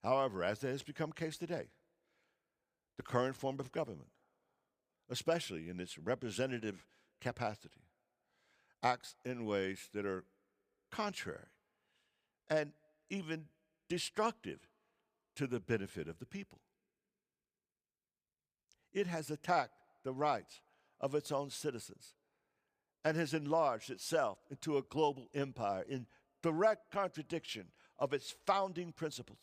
However, as has become the case today, the current form of government, especially in its representative capacity, acts in ways that are contrary and even destructive to the benefit of the people. It has attacked the rights of its own citizens and has enlarged itself into a global empire in direct contradiction of its founding principles.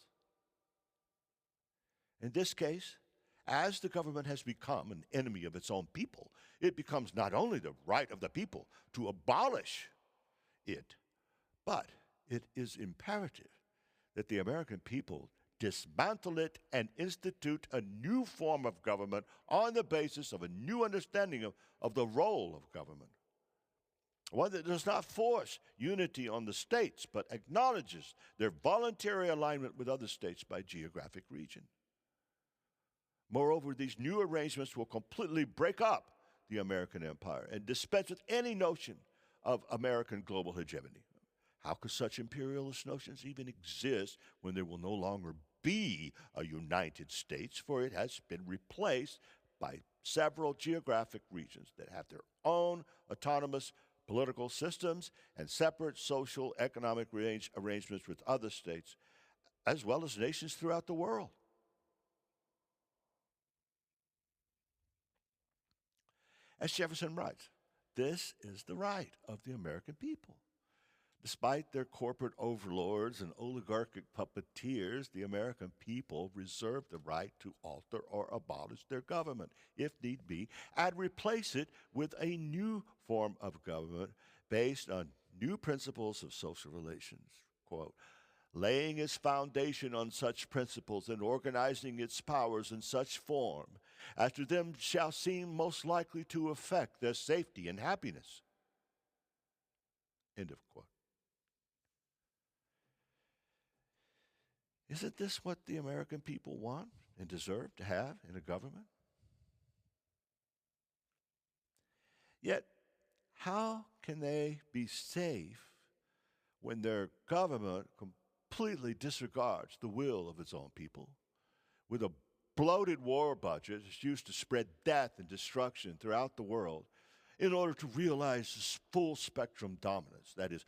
In this case, as the government has become an enemy of its own people, it becomes not only the right of the people to abolish it, but it is imperative that the American people dismantle it and institute a new form of government on the basis of a new understanding of the role of government. One that does not force unity on the states, but acknowledges their voluntary alignment with other states by geographic region. Moreover, these new arrangements will completely break up the American empire and dispense with any notion of American global hegemony. How could such imperialist notions even exist when there will no longer be a United States, for it has been replaced by several geographic regions that have their own autonomous political systems and separate social economic arrangements with other states, as well as nations throughout the world. As Jefferson writes, this is the right of the American people. Despite their corporate overlords and oligarchic puppeteers, the American people reserve the right to alter or abolish their government, if need be, and replace it with a new form of government based on new principles of social relations. Quote, laying its foundation on such principles and organizing its powers in such form as to them shall seem most likely to affect their safety and happiness. End of quote. Isn't this what the American people want and deserve to have in a government? Yet, how can they be safe when their government completely disregards the will of its own people, with a bloated war budget that's used to spread death and destruction throughout the world in order to realize this full spectrum dominance, that is,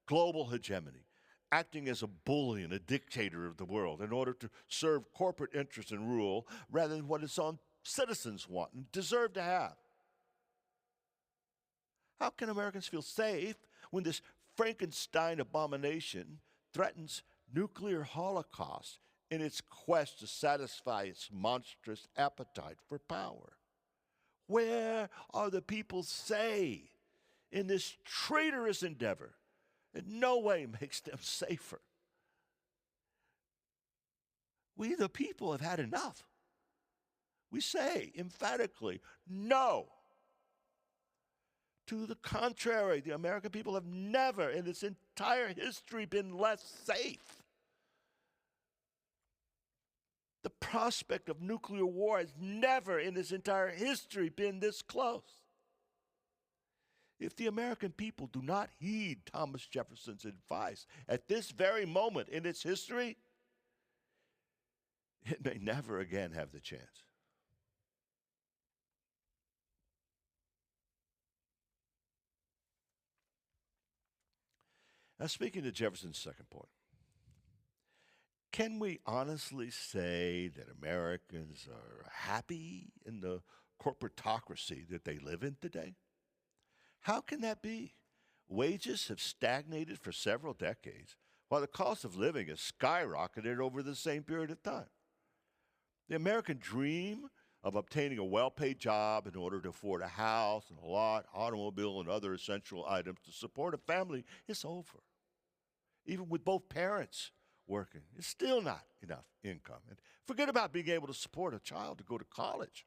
global hegemony, acting as a bully and a dictator of the world in order to serve corporate interests and rule rather than what its own citizens want and deserve to have? How can Americans feel safe when this Frankenstein abomination threatens nuclear holocaust in its quest to satisfy its monstrous appetite for power? Where are the people safe in this traitorous endeavor? It in no way makes them safer. We, the people, have had enough. We say emphatically, no. To the contrary, the American people have never in its entire history been less safe. The prospect of nuclear war has never in its entire history been this close. If the American people do not heed Thomas Jefferson's advice at this very moment in its history, it may never again have the chance. Now, speaking to Jefferson's second point, can we honestly say that Americans are happy in the corporatocracy that they live in today? How can that be? Wages have stagnated for several decades, while the cost of living has skyrocketed over the same period of time. The American dream of obtaining a well-paid job in order to afford a house and a lot, automobile, and other essential items to support a family is over. Even with both parents working, it's still not enough income. And forget about being able to support a child to go to college.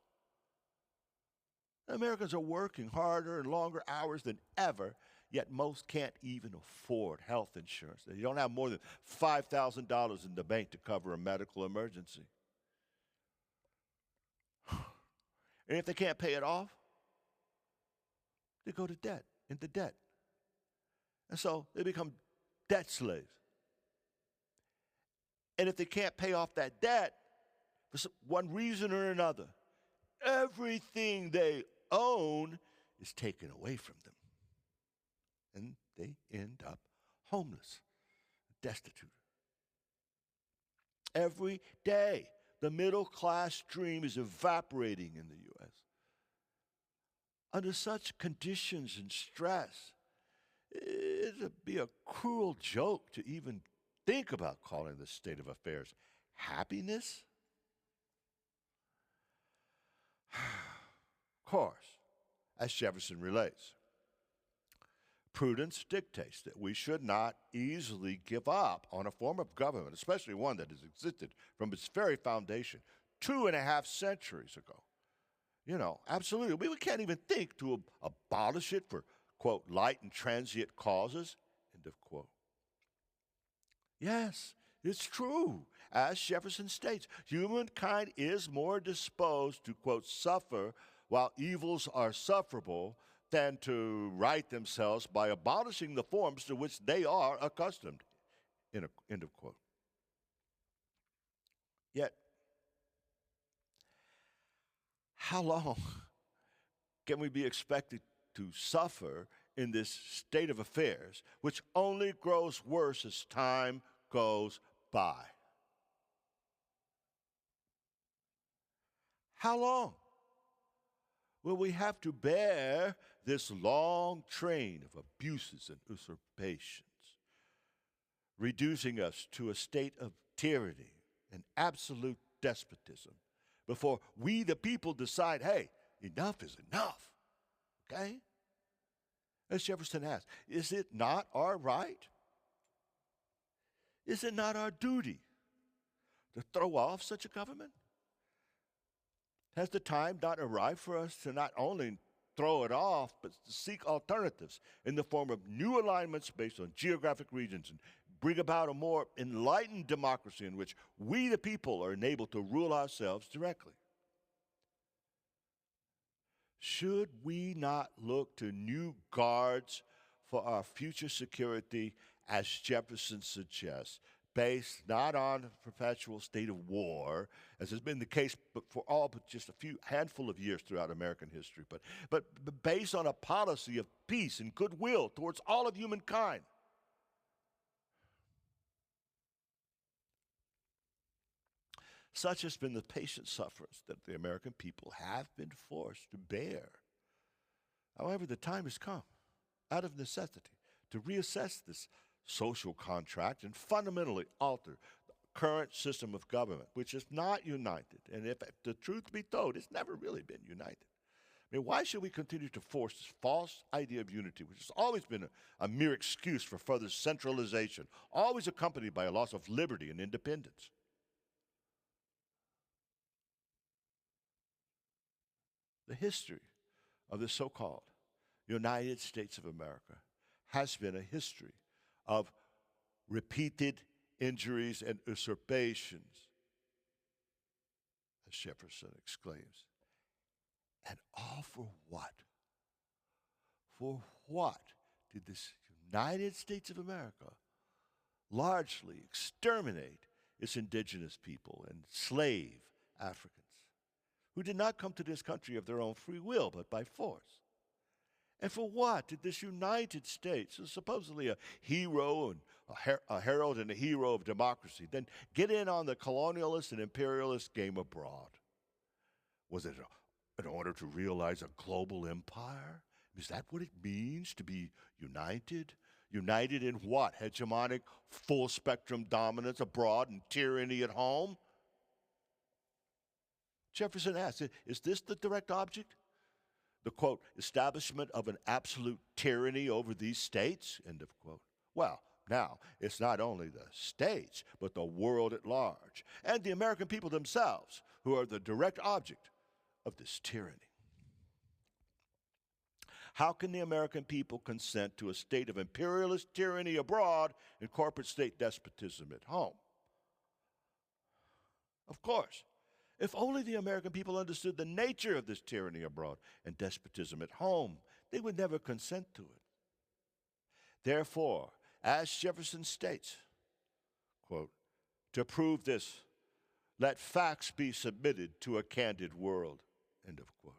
Americans are working harder and longer hours than ever, yet most can't even afford health insurance. They don't have more than $5,000 in the bank to cover a medical emergency. And if they can't pay it off, they go to debt, into debt. And so they become debt slaves. And if they can't pay off that debt for one reason or another, everything they own is taken away from them. And they end up homeless, destitute. Every day, the middle class dream is evaporating in the U.S. Under such conditions and stress, it would be a cruel joke to even think about calling this state of affairs happiness. Of course, as Jefferson relates, prudence dictates that we should not easily give up on a form of government, especially one that has existed from its very foundation 2.5 centuries ago. You know, absolutely. We can't even think to abolish it for, quote, light and transient causes, end of quote. Yes, it's true. As Jefferson states, humankind is more disposed to, quote, suffer while evils are sufferable than to right themselves by abolishing the forms to which they are accustomed, end of quote. Yet, how long can we be expected to suffer in this state of affairs, which only grows worse as time goes by? How long will we have to bear this long train of abuses and usurpations, reducing us to a state of tyranny and absolute despotism before we, the people, decide, hey, enough is enough, okay? As Jefferson asked, is it not our right? Is it not our duty to throw off such a government? Has the time not arrived for us to not only throw it off, but to seek alternatives in the form of new alignments based on geographic regions and bring about a more enlightened democracy in which we, the people, are enabled to rule ourselves directly? Should we not look to new guards for our future security, as Jefferson suggests, based not on a perpetual state of war, as has been the case for all but just a handful of years throughout American history, but based on a policy of peace and goodwill towards all of humankind? Such has been the patient sufferance that the American people have been forced to bear. However, the time has come, out of necessity, to reassess this social contract and fundamentally alter the current system of government, which is not united. And if the truth be told, it's never really been united. I mean, why should we continue to force this false idea of unity, which has always been a mere excuse for further centralization, always accompanied by a loss of liberty and independence? The history of the so-called United States of America has been a history of repeated injuries and usurpations, as Jefferson exclaims. And all for what? For what did this United States of America largely exterminate its indigenous people and slave Africans, who did not come to this country of their own free will, but by force? And for what did this United States, supposedly a hero and a herald and a hero of democracy, then get in on the colonialist and imperialist game abroad? Was it in order to realize a global empire? Is that what it means to be united? United in what? Hegemonic, full-spectrum dominance abroad and tyranny at home? Jefferson asked, is this the direct object? The, quote, establishment of an absolute tyranny over these states, end of quote. Well, now, it's not only the states, but the world at large, and the American people themselves, who are the direct object of this tyranny. How can the American people consent to a state of imperialist tyranny abroad and corporate state despotism at home? Of course, if only the American people understood the nature of this tyranny abroad and despotism at home, they would never consent to it. Therefore, as Jefferson states, quote, To prove this, let facts be submitted to a candid world. End of quote.